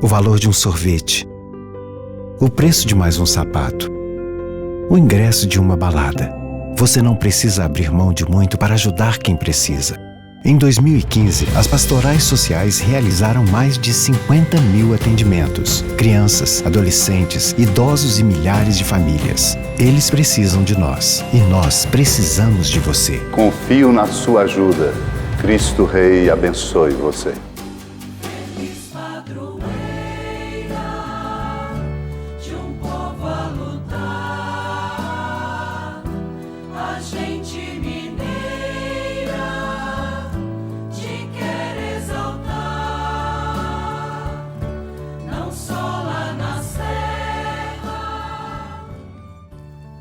o valor de um sorvete, o preço de mais um sapato, o ingresso de uma balada. Você não precisa abrir mão de muito para ajudar quem precisa. Em 2015, as pastorais sociais realizaram mais de 50 mil atendimentos. Crianças, adolescentes, idosos e milhares de famílias. Eles precisam de nós e nós precisamos de você. Confio na sua ajuda. Cristo Rei abençoe você.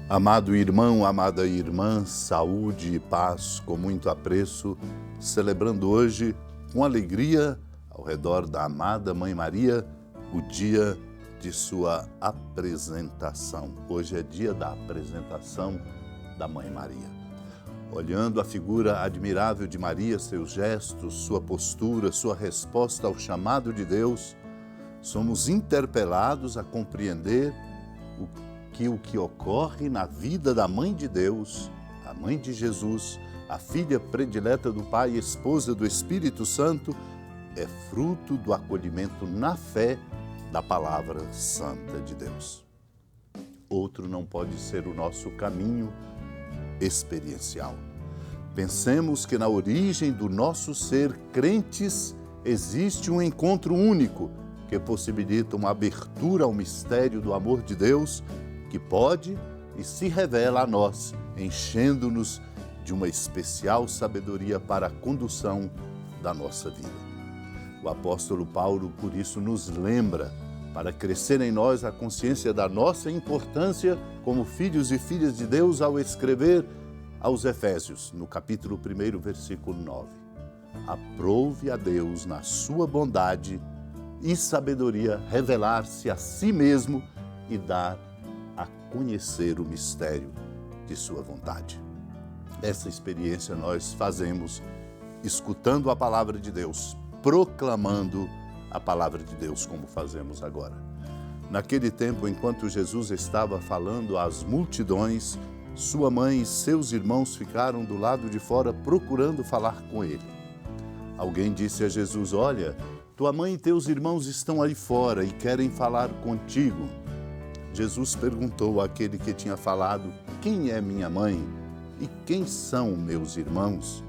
Amado irmão, amada irmã, saúde e paz com muito apreço, celebrando hoje com alegria ao redor da amada Mãe Maria, o dia de sua apresentação. Hoje é dia da apresentação da Mãe Maria. Olhando a figura admirável de Maria, seus gestos, sua postura, sua resposta ao chamado de Deus, somos interpelados a compreender o que ocorre na vida da Mãe de Deus, a Mãe de Jesus, a filha predileta do Pai e esposa do Espírito Santo, é fruto do acolhimento na fé da Palavra Santa de Deus. Outro não pode ser o nosso caminho experiencial. Pensemos que na origem do nosso ser crentes existe um encontro único que possibilita uma abertura ao mistério do amor de Deus, que pode e se revela a nós, enchendo-nos de uma especial sabedoria para a condução da nossa vida. O apóstolo Paulo, por isso, nos lembra, para crescer em nós a consciência da nossa importância como filhos e filhas de Deus, ao escrever aos Efésios, no capítulo 1, versículo 9. Aprove a Deus, na sua bondade e sabedoria, revelar-se a si mesmo e dar a conhecer o mistério de sua vontade. Essa experiência nós fazemos escutando a palavra de Deus, proclamando a palavra de Deus, como fazemos agora. Naquele tempo, enquanto Jesus estava falando às multidões, sua mãe e seus irmãos ficaram do lado de fora procurando falar com ele. Alguém disse a Jesus: olha, tua mãe e teus irmãos estão aí fora e querem falar contigo. Jesus perguntou àquele que tinha falado: quem é minha mãe e quem são meus irmãos?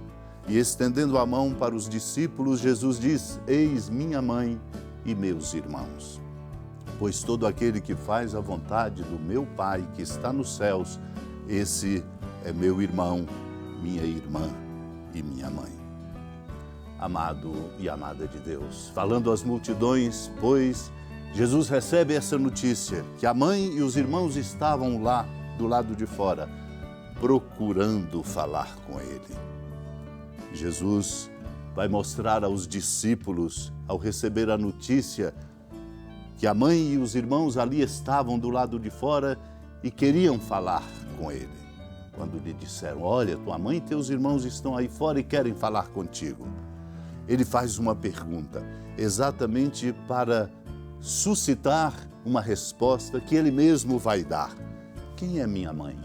E estendendo a mão para os discípulos, Jesus diz: eis minha mãe e meus irmãos. Pois todo aquele que faz a vontade do meu Pai que está nos céus, esse é meu irmão, minha irmã e minha mãe. Amado e amada de Deus, falando às multidões, pois Jesus recebe essa notícia que a mãe e os irmãos estavam lá do lado de fora, procurando falar com ele. Jesus vai mostrar aos discípulos, ao receber a notícia, que a mãe e os irmãos ali estavam do lado de fora e queriam falar com ele. Quando lhe disseram: olha, tua mãe e teus irmãos estão aí fora e querem falar contigo. Ele faz uma pergunta, exatamente para suscitar uma resposta que ele mesmo vai dar. Quem é minha mãe?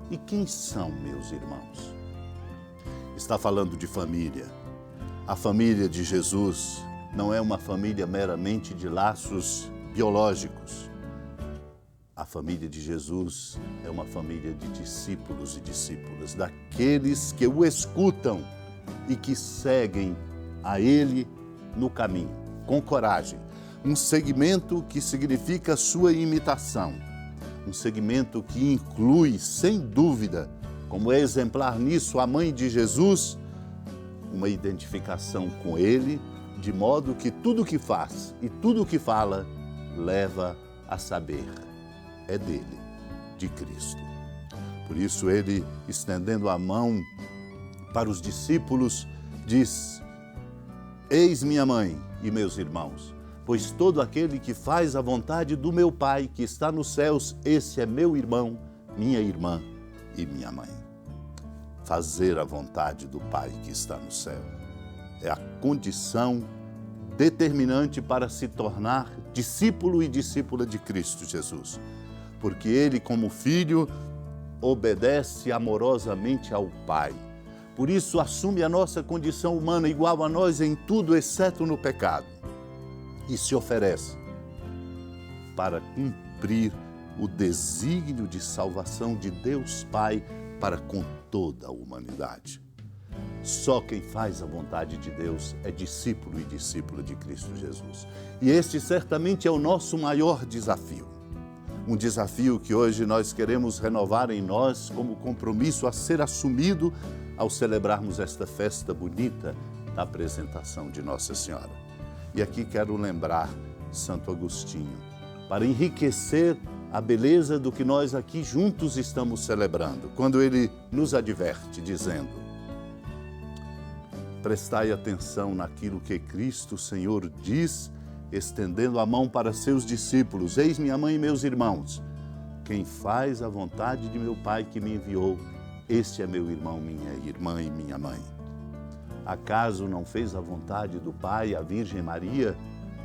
E quem são meus irmãos? Está falando de família. A família de Jesus não é uma família meramente de laços biológicos. A família de Jesus é uma família de discípulos e discípulas, daqueles que o escutam e que seguem a ele no caminho, com coragem. Um segmento que significa sua imitação. Um segmento que inclui, sem dúvida, como é exemplar nisso a mãe de Jesus, uma identificação com ele, de modo que tudo o que faz e tudo o que fala leva a saber, é dele, de Cristo. Por isso ele, estendendo a mão para os discípulos, diz: eis minha mãe e meus irmãos, pois todo aquele que faz a vontade do meu Pai que está nos céus, esse é meu irmão, minha irmã e minha mãe. Fazer a vontade do Pai que está no céu é a condição determinante para se tornar discípulo e discípula de Cristo Jesus. Porque ele, como filho, obedece amorosamente ao Pai. Por isso, assume a nossa condição humana igual a nós em tudo, exceto no pecado. E se oferece para cumprir o desígnio de salvação de Deus Pai para com toda a humanidade. Só quem faz a vontade de Deus é discípulo e discípula de Cristo Jesus. E este certamente é o nosso maior desafio. Um desafio que hoje nós queremos renovar em nós como compromisso a ser assumido ao celebrarmos esta festa bonita da apresentação de Nossa Senhora. E aqui quero lembrar Santo Agostinho, para enriquecer a beleza do que nós aqui juntos estamos celebrando, quando ele nos adverte, dizendo: prestai atenção naquilo que Cristo Senhor diz, estendendo a mão para seus discípulos: eis minha mãe e meus irmãos, quem faz a vontade de meu Pai que me enviou, este é meu irmão, minha irmã e minha mãe. Acaso não fez a vontade do Pai a Virgem Maria,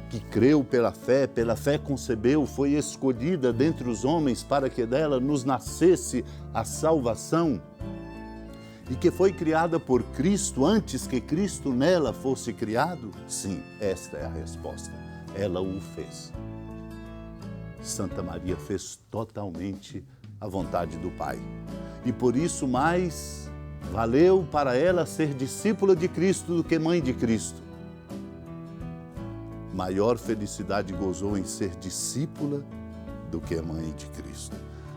que creu pela fé concebeu, foi escolhida dentre os homens para que dela nos nascesse a salvação, e que foi criada por Cristo antes que Cristo nela fosse criado? Sim, esta é a resposta. Ela o fez. Santa Maria fez totalmente a vontade do Pai. E por isso mais valeu para ela ser discípula de Cristo do que mãe de Cristo. Maior felicidade gozou em ser discípula do que mãe de Cristo.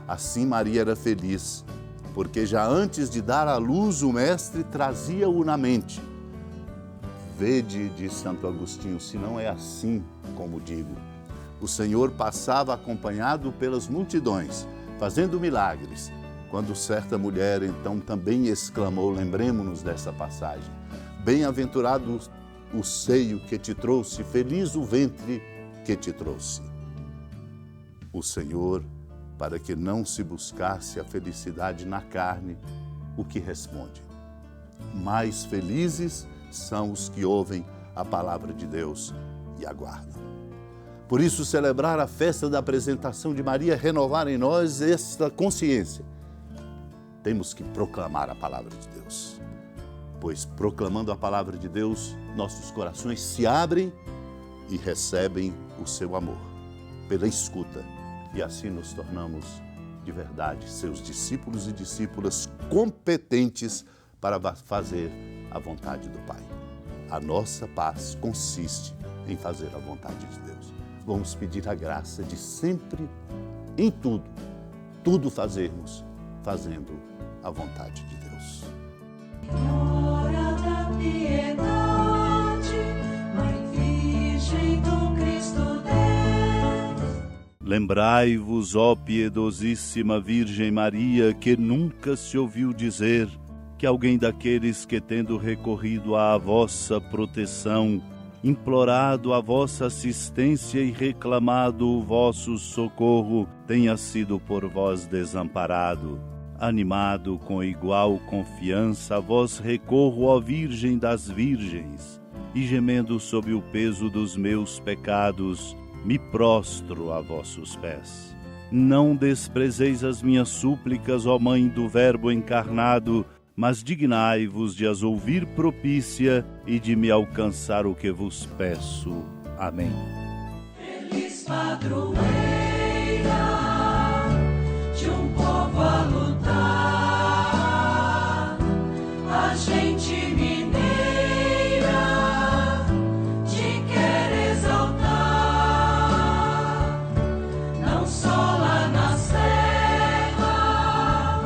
Assim Maria era feliz, porque já antes de dar à luz o Mestre trazia-o na mente. Vede, diz Santo Agostinho, se não é assim como digo. O Senhor passava acompanhado pelas multidões, fazendo milagres, quando certa mulher então também exclamou, lembremo-nos dessa passagem: bem-aventurado o seio que te trouxe, feliz o ventre que te trouxe. O Senhor, para que não se buscasse a felicidade na carne, o que responde: mais felizes são os que ouvem a palavra de Deus e aguardam. Por isso, celebrar a festa da apresentação de Maria, renovar em nós esta consciência. Temos que proclamar a palavra de Deus, pois proclamando a palavra de Deus, nossos corações se abrem e recebem o seu amor pela escuta, e assim nos tornamos de verdade seus discípulos e discípulas competentes para fazer a vontade do Pai. A nossa paz consiste em fazer a vontade de Deus. Vamos pedir a graça de sempre, em tudo fazermos, fazendo a vontade de Deus. Senhora da piedade, Mãe Virgem do Cristo Deus. Lembrai-vos, ó piedosíssima Virgem Maria, que nunca se ouviu dizer que alguém daqueles que, tendo recorrido à vossa proteção, implorado a vossa assistência e reclamado o vosso socorro, tenha sido por vós desamparado. Animado com igual confiança, a vós recorro, ó Virgem das Virgens, e gemendo sob o peso dos meus pecados, me prostro a vossos pés. Não desprezeis as minhas súplicas, ó Mãe do Verbo encarnado, mas dignai-vos de as ouvir propícia e de me alcançar o que vos peço. Amém. Feliz padroeira de um povo a lutar, a gente mineira te quer exaltar, não só lá na serra,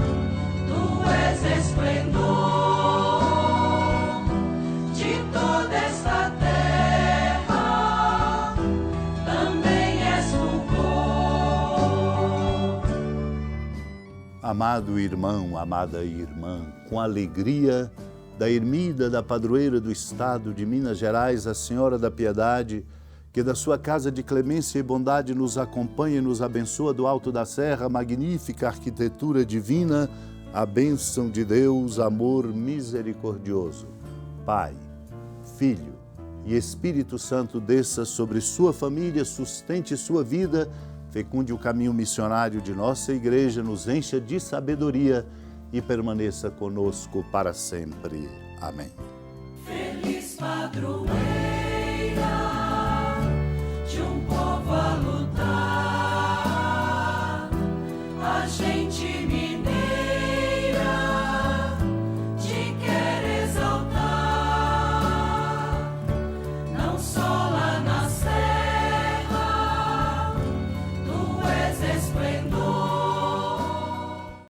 tu és esplendor de toda esta terra, também és fulgor. Amado irmão, amada irmã, com a alegria da ermida da padroeira do estado de Minas Gerais, a Senhora da Piedade, que da sua casa de clemência e bondade nos acompanha e nos abençoa do alto da serra, magnífica arquitetura divina, a bênção de Deus, amor misericordioso, Pai, Filho e Espírito Santo desça sobre sua família, sustente sua vida, fecunde o caminho missionário de nossa igreja, nos encha de sabedoria e permaneça conosco para sempre. Amém. Feliz padroeiro.